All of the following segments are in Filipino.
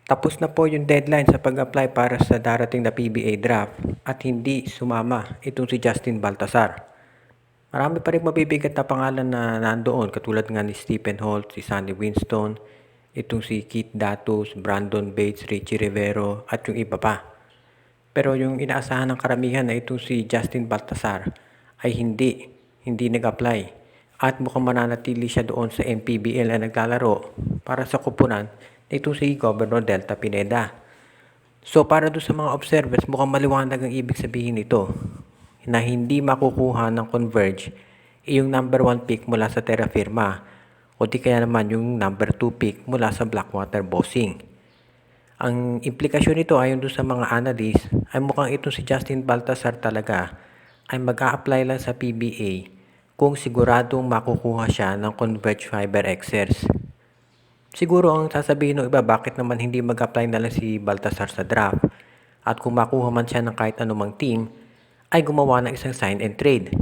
Tapos na po yung deadline sa pag-apply para sa darating na PBA draft at hindi sumama itong si Justin Baltasar. Marami pa rin mabibigat na pangalan na nandoon katulad nga ni Stephen Holt, si Sonny Winston, itong si Keith Datus, Brandon Bates, Richie Rivero at yung iba pa. Pero yung inaasahan ng karamihan na itong si Justin Baltasar ay hindi nag-apply at mukhang mananatili siya doon sa NPBL na naglalaro para sa kupunan na itong si Governor Delta Pineda. So para doon sa mga observers, mukhang maliwanag ang ibig sabihin nito na hindi makukuha ng Converge yung number 1 pick mula sa Terra Firma o di kaya naman yung number 2 pick mula sa Blackwater Bossing. Ang implikasyon nito ayon doon sa mga analyst ay mukhang itong si Justin Baltasar talaga ay mag-a-apply lang sa PBA kung siguradong makukuha siya ng Converge Fiber Xers. Siguro ang sasabihin ng iba, bakit naman hindi mag-apply na lang si Baltasar sa draft at kung makuha man siya ng kahit anumang team ay gumawa ng isang sign and trade.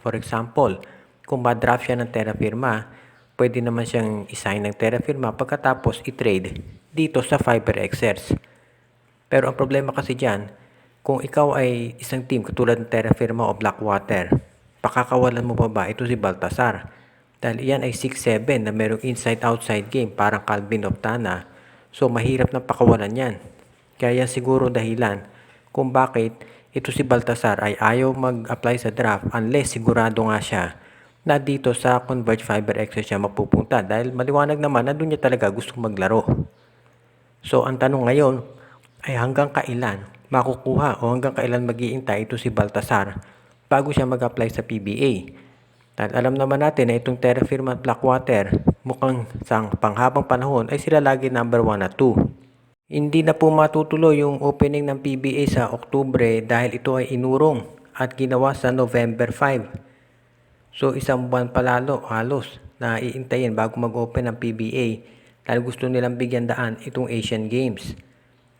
For example, kung ma-draft siya ng Terra Firma, pwede naman siyang i-sign ng Terra Firma pagkatapos i-trade dito sa Fiber Xers. Pero ang problema kasi dyan, kung ikaw ay isang team katulad ng Terra Firma o Blackwater, pakakawalan mo pa ba ito si Baltasar? Dahil iyan ay 6'7 na merong inside-outside game parang Calvin Optana. So mahirap na pakawalan yan. Kaya yan siguro dahilan kung bakit ito si Baltasar ay ayaw mag-apply sa draft unless sigurado nga siya na dito sa Converge Fiber Xers siya mapupunta. Dahil maliwanag naman na doon niya talaga gusto maglaro. So ang tanong ngayon ay hanggang kailan makukuha o hanggang kailan mag-iintay ito si Baltasar bago siya mag-apply sa PBA. Dahil alam naman natin na itong Terra Firma at Blackwater mukhang sa panghabang panahon ay sila lagi number 1 at 2. Hindi na po matutuloy yung opening ng PBA sa Oktubre dahil ito ay inurong at ginawa sa November 5. So isang buwan palalo halos na iintayin bago mag-open ng PBA dahil gusto nilang bigyan daan itong Asian Games.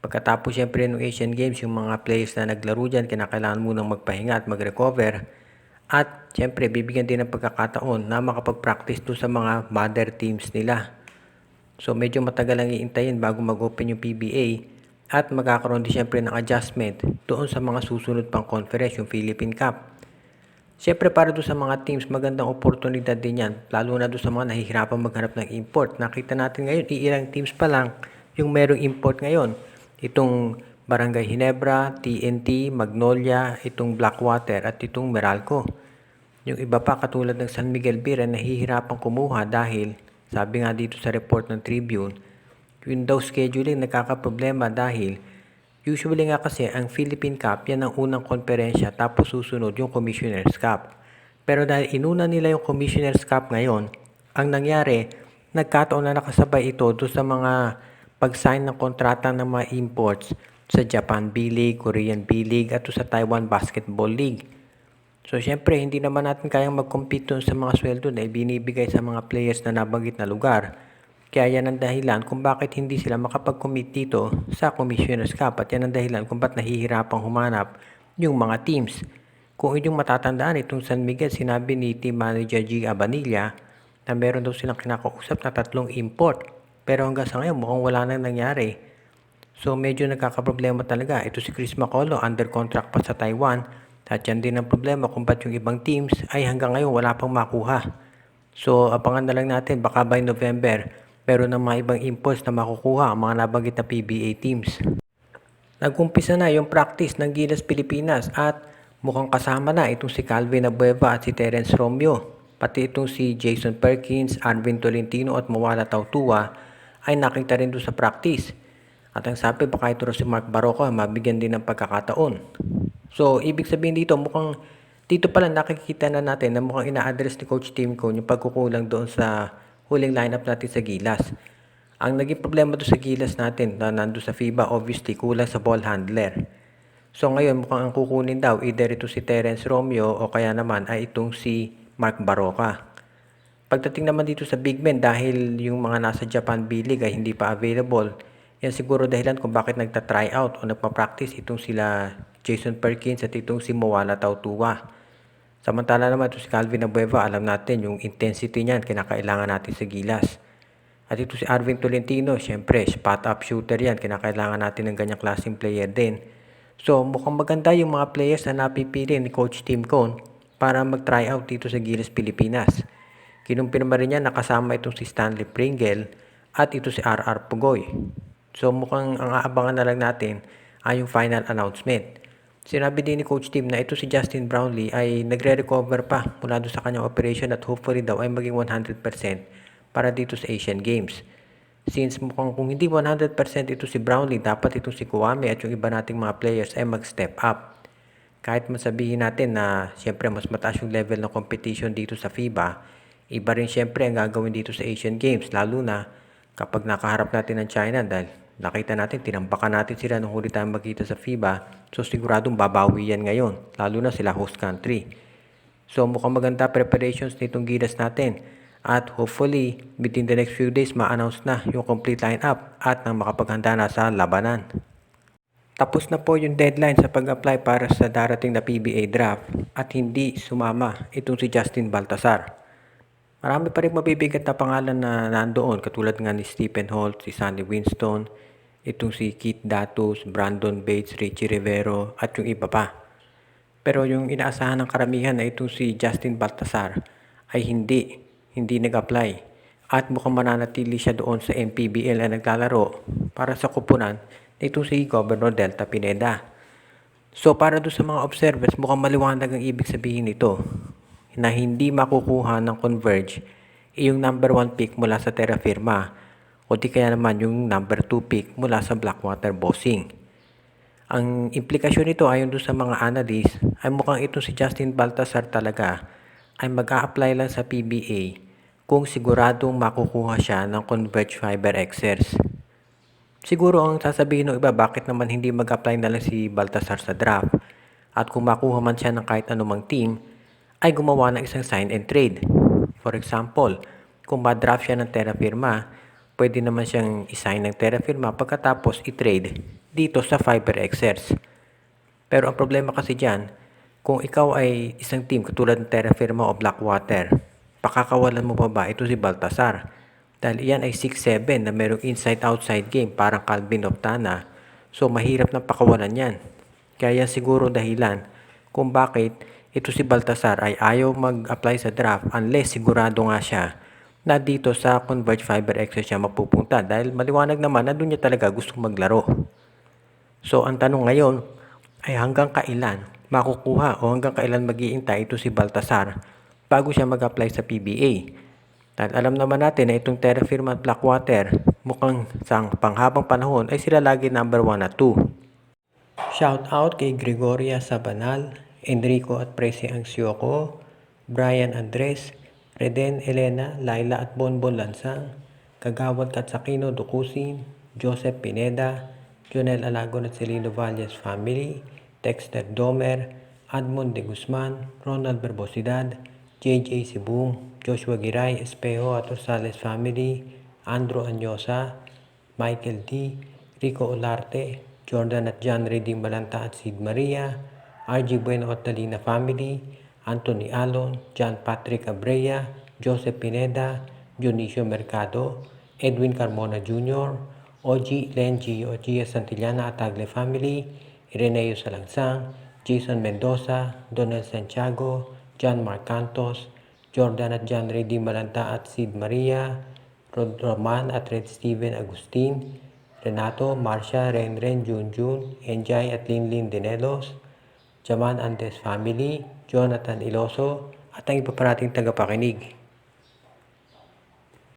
Pagkatapos syempre ng Asian Games, yung mga players na naglaro dyan, kinakailangan munang magpahinga at mag-recover. At syempre bibigyan din ng pagkakataon na makapag-practice doon sa mga mother teams nila. So medyo matagal lang iintayin bago mag-open yung PBA at magkakaroon din syempre ng adjustment doon sa mga susunod pang conference, yung Philippine Cup. Siyempre para doon sa mga teams, magandang oportunidad din yan. Lalo na doon sa mga nahihirapan maghanap ng import. Nakita natin ngayon, ilang teams pa lang yung merong import ngayon. Itong Barangay Ginebra, TNT, Magnolia, itong Blackwater at itong Meralco. Yung iba pa katulad ng San Miguel Beer ay nahihirapan kumuha dahil, sabi nga dito sa report ng Tribune, yung daw scheduling nagkakaproblema dahil usually nga kasi ang Philippine Cup, yan ang unang konferensya tapos susunod yung Commissioner's Cup. Pero dahil inuna nila yung Commissioner's Cup ngayon, ang nangyari, nagkataon na nakasabay ito doon sa mga pag-sign ng kontrata ng mga imports sa Japan B-League, Korean B-League at sa Taiwan Basketball League. So syempre hindi naman natin kayang mag-compete doon sa mga sweldo na ibinibigay sa mga players na nabanggit na lugar. Kaya yan ang dahilan kung bakit hindi sila makapag-commit dito sa Commissioner's Cup at yan ang dahilan kung bakit nahihirapang humanap yung mga teams. Kung inyong matatandaan itong San Miguel, sinabi ni Team Manager G. Abanilla na meron daw silang kinakausap na 3 import. Pero hanggang sa ngayon mukhang wala nang nangyari. So medyo nagkakaproblema talaga. Ito si Chris Macolo under contract pa sa Taiwan. At yan din ang problema kung ba't yung ibang teams ay hanggang ngayon wala pang makuha. So abangan na lang natin baka by November meron ng mga ibang imports na makukuha ang mga nabanggit na PBA teams. Nag-umpisa na yung practice ng Gilas Pilipinas at mukhang kasama na itong si Calvin Abueva at si Terence Romeo. Pati itong si Jason Perkins, Arvin Tolentino at Mawala Tautua ay nakita rin doon sa practice. At ang sabi baka ito si Mark Barroco mabigyan din ng pagkakataon. So ibig sabihin dito mukhang dito pala nakikita na natin na mukhang ina-address ni Coach Tim Cone yung pagkukulang doon sa huling lineup natin sa Gilas. Ang naging problema doon sa Gilas natin na nandun sa FIBA obviously kulang sa ball handler. So ngayon mukhang ang kukunin daw either ito si Terence Romeo o kaya naman ay itong si Mark Barroca. Pagdating naman dito sa big men dahil yung mga nasa Japan B-League ay hindi pa available, yan siguro dahilan kung bakit nagta-try out o nagpa-practice itong sila Jason Perkins at itong si Mawala Tautua. Samantala naman ito si Calvin Abueva, alam natin yung intensity niyan kinakailangan natin sa Gilas. At ito si Arvin Tolentino, syempre, spot-up shooter yan. Kinakailangan natin ng ganyang klaseng player din. So, mukhang maganda yung mga players na napipili ni Coach Tim Cone para mag-try out dito sa Gilas Pilipinas. Kinumpirma rin niya nakasama itong si Stanley Pringle at ito si RR Pugoy. So, mukhang ang aabangan na lang natin ay yung final announcement. Sinabi din ni Coach Tim na ito si Justin Brownlee ay nagre-recover pa mula doon sa kanyang operation at hopefully daw ay maging 100% para dito sa Asian Games. Since mukhang kung hindi 100% ito si Brownlee, dapat ito si Kuwame at yung iba nating mga players ay mag-step up. Kahit masabihin natin na siyempre mas mataas yung level ng competition dito sa FIBA, iba rin siyempre ang gagawin dito sa Asian Games, lalo na kapag nakaharap natin ng China dahil nakita natin, tinambakan natin sila nung huli tayong magkita sa FIBA. So siguradong babawi yan ngayon, lalo na sila host country. So mukhang maganda preparations nitong Gilas natin. At hopefully, within the next few days, ma-announce na yung complete lineup at nang makapaghanda na sa labanan. Tapos na po yung deadline sa pag-apply para sa darating na PBA draft at hindi sumama itong si Justin Baltasar. Marami pa rin mabibigat na pangalan na nandoon katulad nga ni Stephen Holt, si Sonny Winston, itong si Keith Datus, Brandon Bates, Richie Rivero at yung iba pa. Pero yung inaasahan ng karamihan na itong si Justin Baltasar ay hindi nag-apply at mukhang mananatili siya doon sa NPBL na naglalaro para sa kupunan nito si Governor Delta Pineda. So para doon sa mga observers, mukhang maliwanag ang ibig sabihin nito na hindi makukuha ng Converge yung number 1 pick mula sa Terra Firma o di kaya naman yung number 2 pick mula sa Blackwater Bossing. Ang implikasyon nito ayon doon sa mga analyst ay mukhang ito si Justin Baltasar talaga ay mag-a-apply lang sa PBA kung siguradong makukuha siya ng Converge Fiber Xers. Siguro ang sasabihin ng iba, bakit naman hindi mag-apply na lang si Baltasar sa draft at kung makuha man siya ng kahit anumang team, ay gumawa ng isang sign and trade. For example, kung ma-draft siya ng Terra Firma, pwede naman siyang i-sign ng Terra Firma pagkatapos i-trade dito sa Fiber Xers. Pero ang problema kasi dyan, kung ikaw ay isang team katulad ng Terra Firma o Blackwater, pakakawalan mo pa ba ito si Baltasar? Dahil iyan ay 6'7 na merong inside-outside game parang Calvin Optana. So mahirap na pakawalan yan. Kaya siguro dahilan kung bakit ito si Baltasar ay ayaw mag-apply sa draft unless sigurado nga siya na dito sa Converge Fiber Xers siya mapupunta. Dahil maliwanag naman na doon niya talaga gusto maglaro. So ang tanong ngayon ay hanggang kailan makukuha o hanggang kailan mag-iintay ito si Baltasar bago siya mag-apply sa PBA. Dahil alam naman natin na itong Terra Firma at Blackwater, mukhang sa panghabang panahon ay sila lagi number 1 at 2. Shout out kay Gregoria Sabanal, Enrico at Presi Angsioco, Brian Andres, Reden Elena, Laila at Bonbon Lansang, Kagawad Katsakino Dukusin, Joseph Pineda, Jonel Alagon at Celino Valles family, Dexter Domer, Admond de Guzman, Ronald Berbosidad, JJ Sibum, Joshua Giray, Espejo at Rosales family, Andrew Anyosa, Michael D, Rico Olarte, Jordan at John Redding Balanta at Sid Maria, RG Bueno at Talina family, Anthony Alon, John Patrick Abrea, Joseph Pineda, Dionisio Mercado, Edwin Carmona Jr., OG Len Gio Gia Santillana at Tagle family, Ireneo Salangsang, Jason Mendoza, Donel Santiago, John Marcantos, Jordan at John Redding Balanta at Sid Maria, Rod Roman at Red Steven Agustin, Renato, Marcia, Renren, Junjun, Enjay at Linlin Dinelos, Jaman Andes family, Jonathan Iloso at ang iba pa nating tagapakinig.